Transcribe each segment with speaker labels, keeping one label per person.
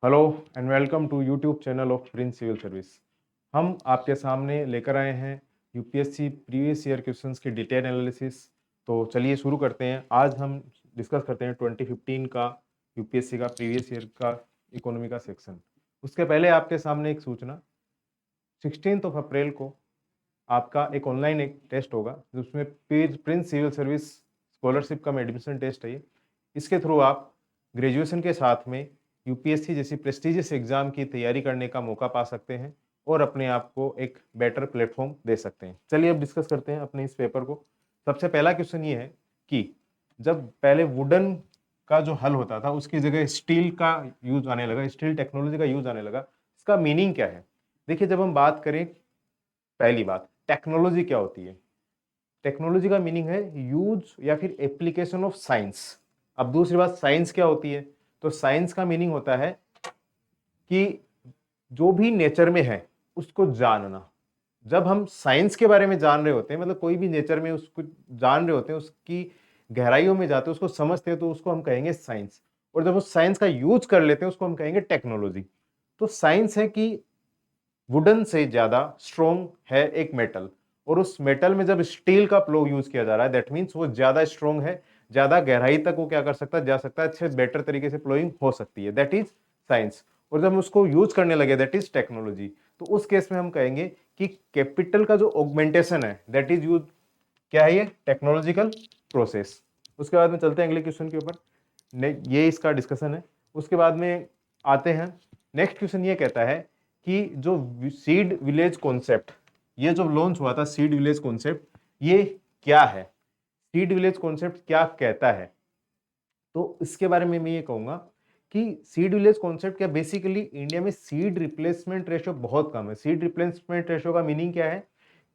Speaker 1: Hello and welcome to YouTube channel of Prince Civil Service. हम आपके सामने लेकर आए हैं यूपीएससी प्रीवियस ईयर क्वेश्चंस की डिटेल एनालिसिस। तो चलिए शुरू करते हैं। आज हम डिस्कस करते हैं 2015 का यूपीएससी का प्रीवियस ईयर का इकोनॉमी का सेक्शन। उसके पहले आपके सामने एक सूचना, 16 अप्रैल को आपका एक ऑनलाइन एक टेस्ट होगा जिसमें प्रिंस सिविल सर्विस स्कॉलरशिप का एडमिशन टेस्ट है। इसके थ्रू आप ग्रेजुएशन के साथ में यूपीएससी जैसी प्रेस्टिजियस एग्जाम की तैयारी करने का मौका पा सकते हैं और अपने आप को एक बेटर प्लेटफॉर्म दे सकते हैं। चलिए अब डिस्कस करते हैं अपने इस पेपर को। सबसे पहला क्वेश्चन ये है कि जब पहले वुडन का जो हल होता था उसकी जगह स्टील का यूज आने लगा, स्टील टेक्नोलॉजी का यूज आने लगा, इसका मीनिंग क्या है? देखिए, जब हम बात करें, पहली बात, टेक्नोलॉजी क्या होती है? टेक्नोलॉजी का मीनिंग है यूज या फिर एप्लीकेशन ऑफ साइंस। अब दूसरी बात, साइंस क्या होती है? तो साइंस का मीनिंग होता है कि जो भी नेचर में है उसको जानना। जब हम साइंस के बारे में जान रहे होते हैं, मतलब कोई भी नेचर में उसको जान रहे होते हैं, उसकी गहराइयों में जाते हैं, उसको समझते हैं, तो उसको हम कहेंगे साइंस। और जब उस साइंस का यूज कर लेते हैं उसको हम कहेंगे टेक्नोलॉजी। तो साइंस है कि वुडन से ज्यादा स्ट्रॉन्ग है एक मेटल, और उस मेटल में जब स्टील का प्लो यूज किया जा रहा है, दैट मीन्स वो ज्यादा स्ट्रॉन्ग है, ज्यादा गहराई तक वो क्या कर सकता है, जा सकता है, अच्छे बेटर तरीके से प्लोइंग हो सकती है, दैट इज साइंस। और जब हम उसको यूज करने लगे, दैट इज टेक्नोलॉजी। तो उस केस में हम कहेंगे कि कैपिटल का जो ऑगमेंटेशन है, दैट इज यूज, क्या है ये? Technological process. उसके बाद में चलते हैं अगले क्वेश्चन के ऊपर। ये इसका डिस्कशन है। उसके बाद में आते हैं, नेक्स्ट क्वेश्चन ये कहता है कि जो सीड विलेज कॉन्सेप्ट, ये जो लॉन्च हुआ था सीड विलेज कॉन्सेप्ट, ये क्या है? सीड विलेज कॉन्सेप्ट क्या कहता है? तो इसके बारे में मैं ये कहूंगा कि सीड विलेज कॉन्सेप्ट क्या, बेसिकली इंडिया में सीड रिप्लेसमेंट रेशो बहुत कम है। सीड रिप्लेसमेंट रेशो का मीनिंग क्या है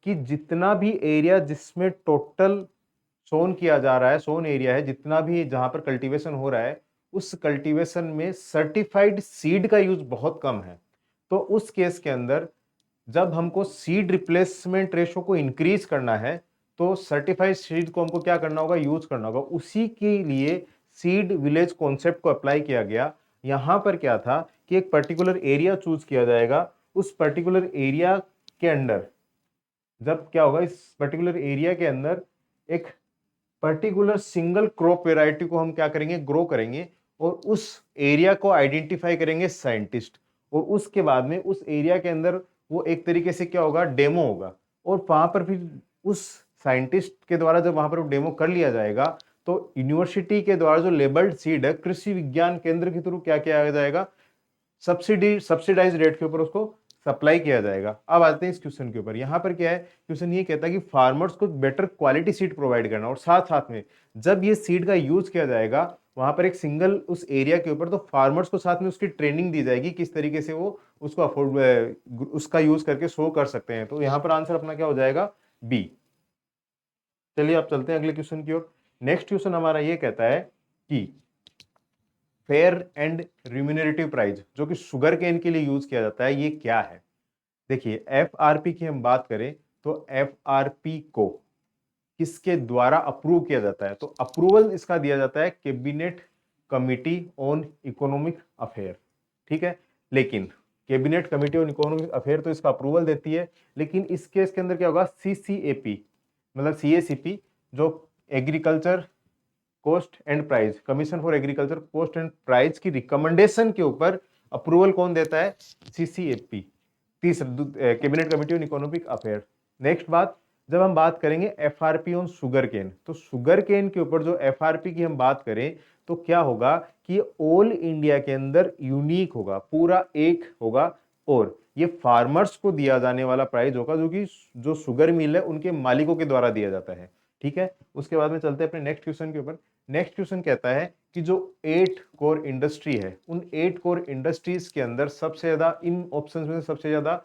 Speaker 1: कि जितना भी एरिया जिसमें टोटल सोन किया जा रहा है, सोन एरिया है, जितना भी जहां पर कल्टीवेशन हो रहा है, उस कल्टीवेशन में सर्टिफाइड सीड का यूज बहुत कम है। तो उस केस के अंदर जब हमको सीड रिप्लेसमेंट रेशो को इंक्रीज करना है, तो सर्टिफाइड सीड को हमको क्या करना होगा? यूज करना होगा। उसी के लिए सीड विलेज कॉन्सेप्ट को अप्लाई किया गया। यहां पर क्या था कि एक पर्टिकुलर एरिया चूज किया जाएगा, उस पर्टिकुलर एरिया के अंदर जब क्या होगा, इस पर्टिकुलर एरिया के अंदर एक पर्टिकुलर सिंगल क्रॉप वेराइटी को हम क्या करेंगे? ग्रो करेंगे, और उस एरिया को आइडेंटिफाई करेंगे साइंटिस्ट, और उसके बाद में उस एरिया के अंदर वो एक तरीके से क्या होगा? डेमो होगा। और वहां पर फिर उस साइंटिस्ट के द्वारा जब वहां पर डेमो कर लिया जाएगा, तो यूनिवर्सिटी के द्वारा जो लेबल्ड सीड है, कृषि विज्ञान केंद्र के थ्रू क्या किया जाएगा? सब्सिडाइज रेट के ऊपर उसको सप्लाई किया जाएगा। अब आते हैं इस क्वेश्चन के ऊपर। यहाँ पर क्या है, क्वेश्चन ये कहता है कि फार्मर्स को बेटर क्वालिटी सीड प्रोवाइड करना, और साथ साथ में जब ये सीड का यूज किया जाएगा वहां पर एक सिंगल उस एरिया के ऊपर, तो फार्मर्स को साथ में उसकी ट्रेनिंग दी जाएगी किस तरीके से वो उसको अफोर्ड उसका यूज करके शो कर सकते हैं। तो यहाँ पर आंसर अपना क्या हो जाएगा? बी। चलिए आप चलते हैं अगले क्वेश्चन की ओर। नेक्स्ट क्वेश्चन हमारा ये कहता है कि फेयर एंड रिम्यूनरेटिव प्राइस जो कि शुगर केन के लिए यूज किया जाता है, ये क्या है? देखिए, एफआरपी की हम बात करें तो एफआरपी को किसके द्वारा अप्रूव किया जाता है? तो अप्रूवल इसका दिया जाता है cabinet committee on economic affair, ठीक है। लेकिन cabinet committee on economic affair तो इसका अप्रूवल देती है, लेकिन इस केस के अंदर क्या होगा? सीसीएपी मतलब सीएसीपी, जो agriculture cost and price, commission for agriculture cost and price की रिकमेंडेशन के ऊपर अप्रूवल कौन देता है? सीसीएपी, तीसरा cabinet committee on economic affair. Next बात, जब हम बात करेंगे एफआरपी ऑन शुगर केन, तो शुगर केन के ऊपर जो एफआरपी की हम बात करें तो क्या होगा कि ऑल इंडिया के अंदर यूनिक होगा, पूरा एक होगा, और ये फार्मर्स को दिया जाने वाला प्राइस होगा जो कि जो शुगर मिल है उनके मालिकों के द्वारा दिया जाता है, ठीक है। उसके बाद में चलते हैं अपने नेक्स्ट क्वेश्चन के ऊपर। नेक्स्ट क्वेश्चन कहता है कि जो 8 कोर इंडस्ट्री है, उन 8 कोर इंडस्ट्रीज के अंदर सबसे ज्यादा, इन ऑप्शंस में सबसे ज्यादा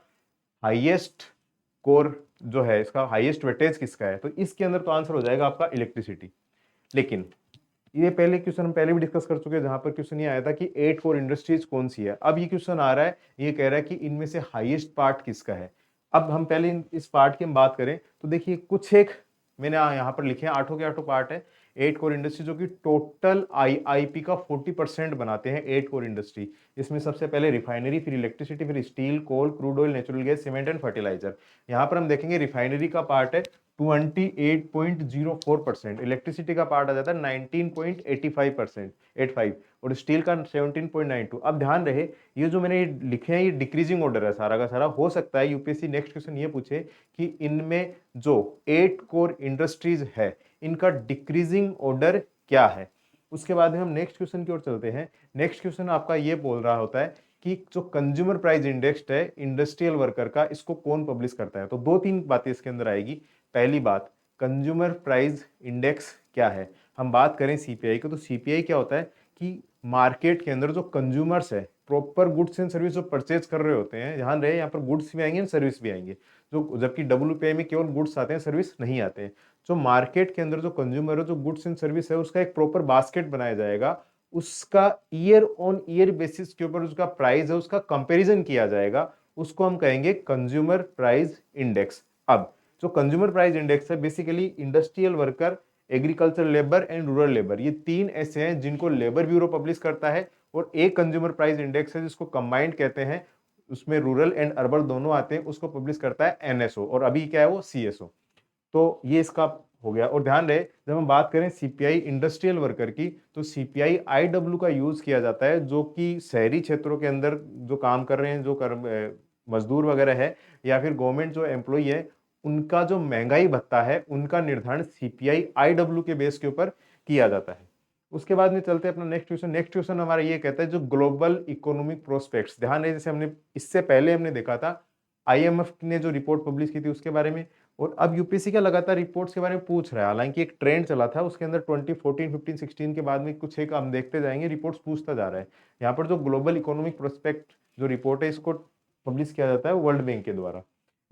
Speaker 1: हाईएस्ट कोर जो है, इसका हाईएस्ट वेटेज किसका है? तो इसके अंदर तो आंसर हो जाएगा आपका इलेक्ट्रिसिटी। लेकिन ये पहले क्वेश्चन हम पहले भी डिस्कस कर चुके हैं, जहां पर क्वेश्चन ये आया था कि 8 कोर इंडस्ट्रीज कौन सी है। अब ये क्वेश्चन आ रहा है, ये कह रहा है कि इनमें से हाईएस्ट पार्ट किसका है। अब हम पहले इस पार्ट की हम बात करें तो देखिए, कुछ एक मैंने यहाँ पर लिखे हैं, 8 के 8 पार्ट है। 8 कोर इंडस्ट्री जो कि टोटल आईआईपी का 40% बनाते हैं। 8 कोर इंडस्ट्री, इसमें सबसे पहले रिफाइनरी, फिर इलेक्ट्रिसिटी, फिर steel, coal, crude oil, natural gas, cement and fertiliser. यहाँ पर हम देखेंगे रिफाइनरी का पार्ट है 28.04%, इलेक्ट्रिसिटी का पार्ट आ जाता है 19.85%, 85, और स्टील का 17.92। अब ध्यान रहे ये जो मैंने लिखे हैं ये डिक्रीजिंग ऑर्डर है सारा का सारा। हो सकता है यूपीएससी नेक्स्ट क्वेश्चन ये पूछे कि इनमें जो 8 कोर इंडस्ट्रीज है इनका डिक्रीजिंग ऑर्डर क्या है। उसके बाद में हम नेक्स्ट क्वेश्चन की ओर चलते हैं। नेक्स्ट क्वेश्चन आपका ये बोल रहा होता है कि जो कंज्यूमर प्राइस इंडेक्स है इंडस्ट्रियल वर्कर का, इसको कौन पब्लिश करता है। तो दो तीन बातें इसके अंदर आएगी। पहली बात, कंज्यूमर प्राइस इंडेक्स क्या है। हम बात करें सीपीआई की, तो सीपीआई क्या होता है कि मार्केट के अंदर जो कंज्यूमर्स है प्रॉपर गुड्स एंड सर्विस जो परचेज कर रहे होते हैं, ध्यान रहे यहाँ पर गुड्स भी आएंगे सर्विस भी आएंगे, जो जबकि डब्ल्यूपीआई में केवल गुड्स आते हैं सर्विस नहीं आते हैं। जो मार्केट के अंदर जो कंज्यूमर है जो गुड्स एंड सर्विस है उसका एक प्रॉपर बास्केट बनाया जाएगा, उसका ईयर ऑन ईयर बेसिस के ऊपर उसका प्राइस है उसका कंपैरिजन किया जाएगा, उसको हम कहेंगे कंज्यूमर प्राइस इंडेक्स। अब जो कंज्यूमर प्राइस इंडेक्स है basically industrial worker, agriculture labour and rural labour, ये तीन ऐसे हैं जिनको लेबर ब्यूरो पब्लिश करता है, और एक कंज्यूमर प्राइस इंडेक्स है जिसको कंबाइंड कहते हैं, उसमें रूरल एंड अर्बन दोनों आते हैं, उसको पब्लिश करता है एनएसओ, और अभी क्या है वो सीएसओ। तो ये इसका हो गया। और ध्यान रहे जब हम बात करें सीपीआई इंडस्ट्रियल वर्कर की, तो सीपीआई आईडब्ल्यू का यूज किया जाता है जो कि शहरी क्षेत्रों के अंदर जो काम कर रहे हैं, जो मजदूर वगैरह है या फिर गवर्नमेंट जो एम्प्लॉय है, उनका जो महंगाई भत्ता है उनका निर्धारण सीपीआई आईडब्ल्यू के बेस के ऊपर किया जाता है। उसके बाद में चलते हैं अपना नेक्स्ट क्वेश्चन। नेक्स्ट क्वेश्चन हमारा ये कहता है जो ग्लोबल इकोनॉमिक प्रोस्पेक्ट्स, ध्यान है जैसे हमने इससे पहले हमने देखा था आईएमएफ ने जो रिपोर्ट पब्लिश की थी उसके बारे में, और अब यूपीएससी का लगातार रिपोर्ट्स के बारे में पूछ रहा है। हालांकि एक ट्रेंड चला था उसके अंदर 2014, 15, 16 के बाद में कुछ एक हम देखते जाएंगे रिपोर्ट्स पूछता जा रहा है। यहाँ पर जो ग्लोबल इकोनॉमिक प्रोस्पेक्ट जो रिपोर्ट है इसको पब्लिश किया जाता है वर्ल्ड बैंक के द्वारा।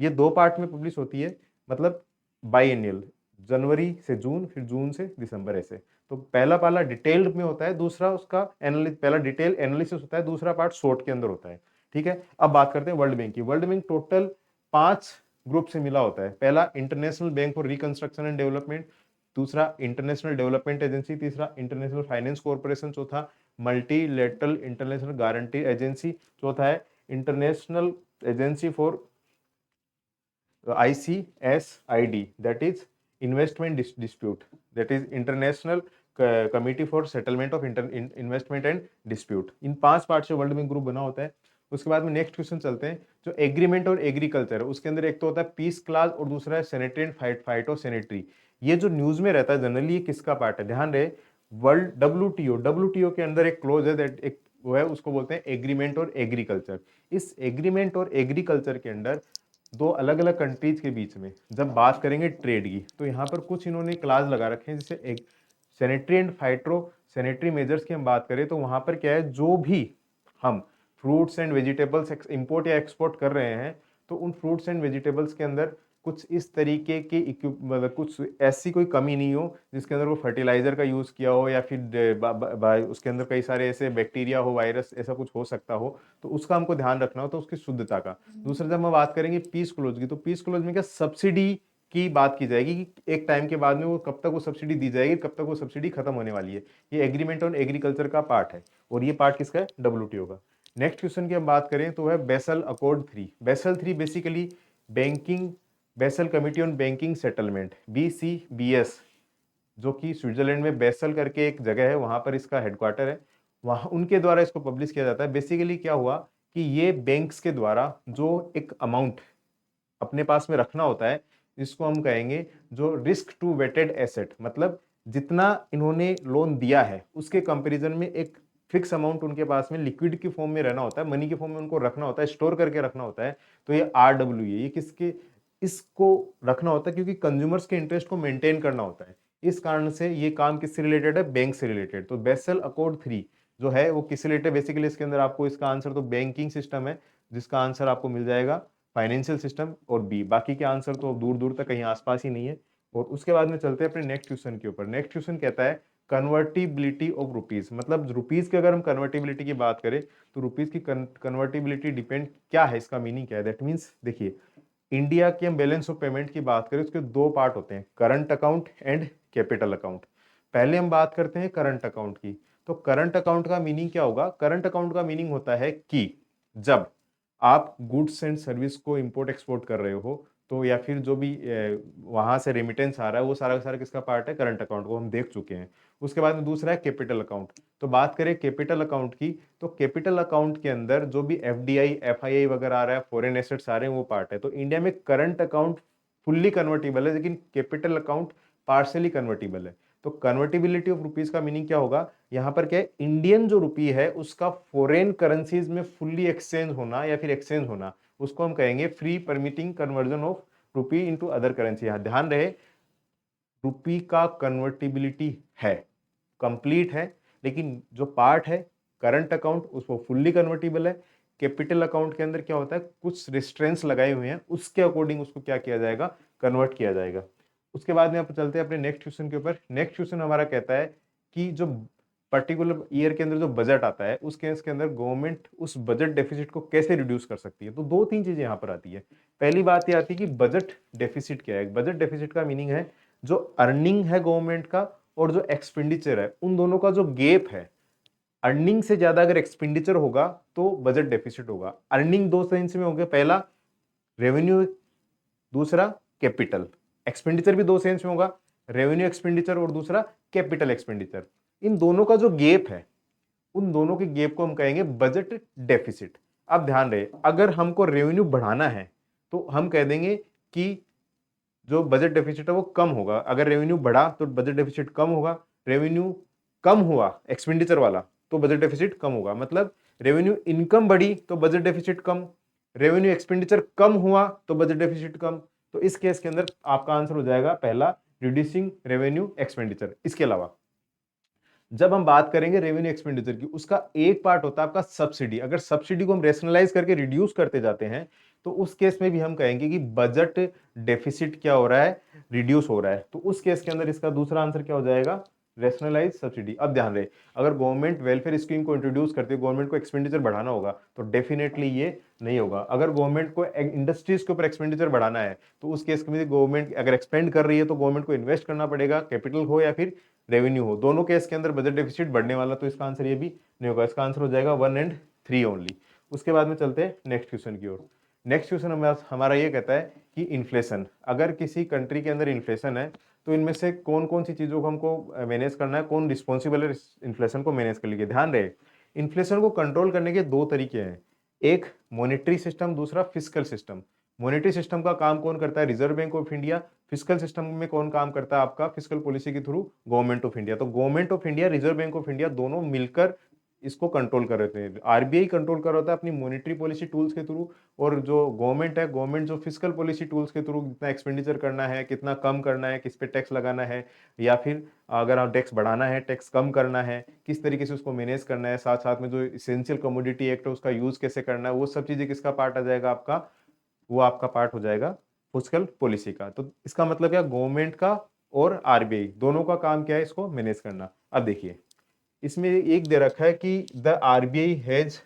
Speaker 1: ये दो पार्ट में पब्लिश होती है, मतलब बाईएनियल, जनवरी से जून फिर जून से दिसंबर ऐसे। तो पहला पाला डिटेल्ड में होता है, दूसरा उसका एनालिस, पहला डिटेल एनालिसिस होता है, दूसरा पार्ट शॉर्ट के अंदर होता है। ठीक है, अब बात करते हैं वर्ल्ड बैंक की। वर्ल्ड बैंक टोटल 5 ग्रुप से मिला होता है। पहला international bank for reconstruction and development, दूसरा इंटरनेशनल डेवलपमेंट एजेंसी, तीसरा इंटरनेशनल फाइनेंस कॉर्पोरेशन, चौथा मल्टीलेटरल इंटरनेशनल गारंटी एजेंसी, चौथा है international agency for ICSID, that is investment dispute, that is international committee for settlement of investment and dispute. In 5 part से world bank group बना होता है। उसके बाद में नेक्स्ट क्वेश्चन चलते हैं। जो एग्रीमेंट और एग्रीकल्चर है उसके अंदर एक तो होता है पीस क्लास और दूसरा है सैनिटरी एंड फाइटो सैनिटरी। ये जो न्यूज में रहता है जनरली ये किसका पार्ट है, ध्यान रहे वर्ल्ड डब्ल्यूटीओ के अंदर एक क्लोज है दैट एक वो है, उसको बोलते हैं एग्रीमेंट और एग्रीकल्चर। इस एग्रीमेंट और एग्रीकल्चर के अंदर दो अलग अलग कंट्रीज के बीच में जब बात करेंगे ट्रेड की, तो यहाँ पर कुछ इन्होंने क्लास लगा रखे हैं। जैसे एक sanitary and phyto sanitary measures की हम बात करें तो वहां पर क्या है, जो भी हम फ्रूट्स एंड वेजिटेबल्स इंपोर्ट या एक्सपोर्ट कर रहे हैं तो उन फ्रूट्स एंड वेजिटेबल्स के अंदर कुछ इस तरीके के मतलब कुछ ऐसी कोई कमी नहीं हो जिसके अंदर वो फर्टिलाइजर का यूज किया हो या फिर उसके अंदर कई सारे ऐसे बैक्टीरिया हो, वायरस ऐसा कुछ हो सकता हो, तो उसका हमको ध्यान रखना हो, तो उसकी शुद्धता का। दूसरा जब हम बात करेंगे पीस क्लोज की, तो पीस क्लोज में क्या सब्सिडी की बात की जाएगी कि एक टाइम के बाद में वो कब तक वो सब्सिडी दी जाएगी, कब तक वो सब्सिडी खत्म होने वाली है। ये एग्रीमेंट ऑन एग्रीकल्चर का पार्ट है और ये पार्ट किसका है, डब्ल्यूटीओ का। नेक्स्ट क्वेश्चन की हम बात करें तो है Basel accord 3। Basel 3 basically banking Basel committee on banking settlement, BCBS, जो कि स्विट्जरलैंड में बेसल करके एक जगह है वहां पर इसका हेडक्वार्टर है, वहां उनके द्वारा इसको पब्लिश किया जाता है। बेसिकली क्या हुआ कि ये बैंक्स के द्वारा जो एक अमाउंट अपने पास में रखना होता है, इसको हम कहेंगे जो रिस्क टू वेटेड एसेट, मतलब जितना इन्होंने लोन दिया है उसके कंपैरिजन में एक फिक्स अमाउंट उनके पास में लिक्विड की फॉर्म में रहना होता है, मनी की फॉर्म में उनको रखना होता है, स्टोर करके रखना होता है। तो ये RW है, ये किसके इसको रखना होता है क्योंकि कंज्यूमर्स के इंटरेस्ट को मेंटेन करना होता है। इस कारण से ये काम किससे रिलेटेड है, बैंक से रिलेटेड। तो बेसल अकॉर्ड 3 जो है वो किससे रिलेटेड, बेसिकली इसके अंदर आपको इसका आंसर तो बैंकिंग सिस्टम है जिसका आंसर आपको मिल जाएगा फाइनेंशियल सिस्टम और बी, बाकी के आंसर तो दूर दूर तक कहीं आसपास ही नहीं है। और उसके बाद में चलते हैं अपने नेक्स्ट क्वेश्चन के ऊपर। नेक्स्ट क्वेश्चन कहता है कन्वर्टिबिलिटी ऑफ रुपीज, मतलब रुपीज की अगर हम कन्वर्टिबिलिटी की बात करें तो रुपीज की कन्वर्टिबिलिटी डिपेंड क्या है, इसका मीनिंग क्या है। दैट मीन्स देखिए इंडिया के हम बैलेंस ऑफ पेमेंट की बात करें उसके दो पार्ट होते हैं, current account and capital account. पहले हम बात करते हैं करंट अकाउंट की। तो करंट अकाउंट का मीनिंग क्या होगा? करंट अकाउंट का मीनिंग होता है कि जब आप गुड्स एंड सर्विस को इंपोर्ट एक्सपोर्ट कर रहे हो, तो या फिर जो भी वहां से रेमिटेंस आ रहा है वो सारा का सारा किसका पार्ट है? करंट अकाउंट को हम देख चुके हैं। उसके बाद में दूसरा है कैपिटल अकाउंट। तो बात करें कैपिटल अकाउंट की, तो कैपिटल अकाउंट के अंदर जो भी एफडीआई एफआईआई वगैरह आ रहा है, फॉरेन एसेट्स आ रहे हैं, वो पार्ट है। तो इंडिया में करंट अकाउंट फुल्ली कन्वर्टिबल है, लेकिन कैपिटल अकाउंट पार्शियली कन्वर्टिबल है। तो कन्वर्टिबिलिटी ऑफ रुपीज का मीनिंग क्या होगा? यहाँ पर क्या है, इंडियन जो रुपी है उसका फॉरेन करेंसीज में फुल्ली एक्सचेंज होना या फिर एक्सचेंज होना, उसको हम कहेंगे free permitting conversion of rupee into other currency. यहाँ ध्यान रहे, रुपी का कन्वर्टिबिलिटी है, कंप्लीट है, लेकिन जो पार्ट है करंट अकाउंट उसको फुल्ली कन्वर्टिबल है। कैपिटल अकाउंट के अंदर क्या होता है, कुछ रिस्ट्रेंट्स लगाए हुए हैं, उसके अकॉर्डिंग उसको क्या किया जाएगा? कन्वर्ट किया जाएगा। उसके बाद में आप चलते हैं अपने नेक्स्ट क्वेश्चन के ऊपर। नेक्स्ट क्वेश्चन हमारा कहता है कि जो पर्टिकुलर ईयर के अंदर जो बजट आता है उस केस के अंदर गवर्नमेंट उस बजट डेफिसिट को कैसे रिड्यूस कर सकती है। तो दो तीन चीजें यहाँ पर आती है। पहली बात ये आती है कि बजट डेफिसिट क्या है। बजट डेफिसिट का मीनिंग है जो अर्निंग है गवर्नमेंट का और जो एक्सपेंडिचर है उन दोनों का जो गेप है, अर्निंग से ज्यादा अगर एक्सपेंडिचर होगा तो बजट डेफिसिट होगा। अर्निंग दो सेंस में होगा, पहला रेवेन्यू, दूसरा कैपिटल। एक्सपेंडिचर भी दो सेंस में होगा, रेवेन्यू एक्सपेंडिचर और दूसरा कैपिटल एक्सपेंडिचर। इन दोनों का जो गेप है, उन दोनों के गेप को हम कहेंगे बजट डेफिसिट। अब ध्यान रहे, अगर हमको रेवेन्यू बढ़ाना है तो हम कह देंगे कि जो बजट डेफिसिट है वो कम होगा। अगर रेवेन्यू बढ़ा तो बजट डेफिसिट कम होगा, रेवेन्यू कम हुआ एक्सपेंडिचर वाला तो बजट डेफिसिट कम होगा। मतलब रेवेन्यू इनकम बढ़ी तो बजट डेफिसिट कम, रेवेन्यू एक्सपेंडिचर कम हुआ तो बजट डेफिसिट कम। तो इस केस के अंदर आपका आंसर हो जाएगा पहला, रिड्यूसिंग रेवेन्यू एक्सपेंडिचर। इसके अलावा जब हम बात करेंगे रेवेन्यू एक्सपेंडिचर की, उसका एक पार्ट होता है आपका सब्सिडी। अगर सब्सिडी को हम रेशनलाइज करके रिड्यूस करते जाते हैं तो उस केस में भी हम कहेंगे कि बजट डेफिसिट क्या हो रहा है? रिड्यूस हो रहा है। तो उस केस के अंदर इसका दूसरा आंसर क्या हो जाएगा? Rationalise subsidy. अब ध्यान रहे, अगर गवर्नमेंट वेलफेयर स्कीम को इंट्रोड्यूस करती है, गवर्नमेंट को एक्सपेंडिचर बढ़ाना होगा तो डेफिनेटली ये नहीं होगा। अगर गवर्नमेंट को इंडस्ट्रीज के ऊपर एक्सपेंडिचर बढ़ाना है तो उस केस में गवर्नमेंट अगर एक्सपेंड कर रही है तो गवर्नमेंट को इन्वेस्ट करना पड़ेगा, कैपिटल हो या फिर रेवेन्यू हो, दोनों केस के अंदर बजट डेफिसिट बढ़ने वाला। तो इसका आंसर ये भी नहीं होगा, इसका आंसर हो जाएगा 1 और 3 ओनली। उसके बाद में चलते हैं नेक्स्ट क्वेश्चन की ओर। नेक्स्ट क्वेश्चन हमारा ये कहता है कि इन्फ्लेशन, अगर किसी कंट्री के अंदर इन्फ्लेशन है तो इनमें से कौन कौन सी चीजों को हमको मैनेज करना है, कौन रिस्पॉन्सिबल है इन्फ्लेशन को मैनेज करने के। ध्यान रहे, इन्फ्लेशन को कंट्रोल करने के दो तरीके हैं, एक मॉनेटरी सिस्टम, दूसरा फिस्कल सिस्टम। मॉनेटरी सिस्टम का काम कौन करता है? Reserve bank of India. Fiscal system में कौन काम करता है? आपका फिस्कल पॉलिसी के थ्रू गवर्नमेंट ऑफ इंडिया। तो government of India, reserve bank of India दोनों मिलकर इसको कंट्रोल कर रहे थे। आरबीआई कंट्रोल कर रहा था अपनी मॉनेटरी पॉलिसी टूल्स के थ्रू, और जो गवर्नमेंट है, गवर्नमेंट जो फिस्कल पॉलिसी टूल्स के थ्रू कितना एक्सपेंडिचर करना है, कितना कम करना है, किस पे टैक्स लगाना है, या फिर अगर आप टैक्स बढ़ाना है, टैक्स कम करना है, किस तरीके से उसको मैनेज करना है, साथ साथ में जो इसेंशियल कमोडिटी एक्ट है उसका यूज कैसे करना है, वो सब चीजें किसका पार्ट आ जाएगा? आपका, वो आपका पार्ट हो जाएगा फिस्कल पॉलिसी का। तो इसका मतलब क्या, गवर्नमेंट का और आरबीआई दोनों का काम क्या है? इसको मैनेज करना। अब देखिए, इसमें एक दे रखा है कि the RBI has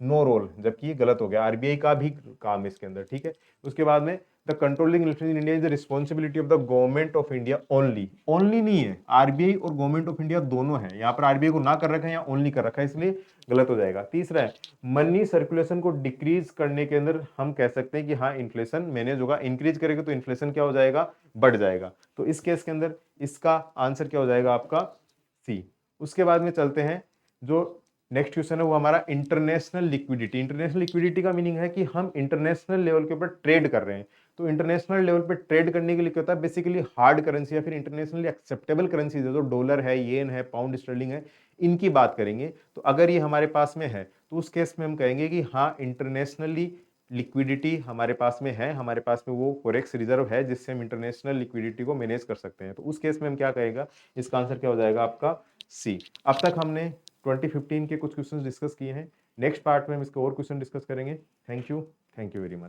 Speaker 1: no role, जबकि ये गलत हो गया, आरबीआई का भी काम है इसके अंदर, ठीक है। उसके बाद में the controlling inflation in India is the responsibility of the government of India only. Only नहीं है, आरबीआई और गवर्नमेंट ऑफ इंडिया दोनों है। यहाँ पर आरबीआई को ना कर रखा है या ओनली कर रखा है, इसलिए गलत हो जाएगा। तीसरा है, मनी सर्कुलेशन को डिक्रीज करने के अंदर हम कह सकते हैं कि हाँ इन्फ्लेशन मैनेज होगा। इंक्रीज करेगा तो इन्फ्लेशन क्या हो जाएगा? बढ़ जाएगा। तो इस केस के अंदर इसका आंसर क्या हो जाएगा? आपका सी। उसके बाद में चलते हैं, जो नेक्स्ट क्वेश्चन है वो हमारा इंटरनेशनल लिक्विडिटी। इंटरनेशनल लिक्विडिटी का मीनिंग है कि हम इंटरनेशनल लेवल के ऊपर ट्रेड कर रहे हैं। तो इंटरनेशनल लेवल पे ट्रेड करने के लिए क्या होता है? बेसिकली हार्ड करेंसी या फिर इंटरनेशनली एक्सेप्टेबल करेंसी जो डॉलर है, येन है, पाउंड स्टर्लिंग है, इनकी बात करेंगे। तो अगर ये हमारे पास में है तो उस केस में हम कहेंगे कि हाँ इंटरनेशनली लिक्विडिटी हमारे पास में है, हमारे पास में वो फॉरेक्स रिजर्व है जिससे हम इंटरनेशनल लिक्विडिटी को मैनेज कर सकते हैं। तो उस केस में हम क्या कहेगा? इसका आंसर क्या हो जाएगा? आपका सी। अब तक हमने 2015 के कुछ क्वेश्चन डिस्कस किए हैं। नेक्स्ट पार्ट में हम इसके और क्वेश्चन डिस्कस करेंगे। Thank you very much.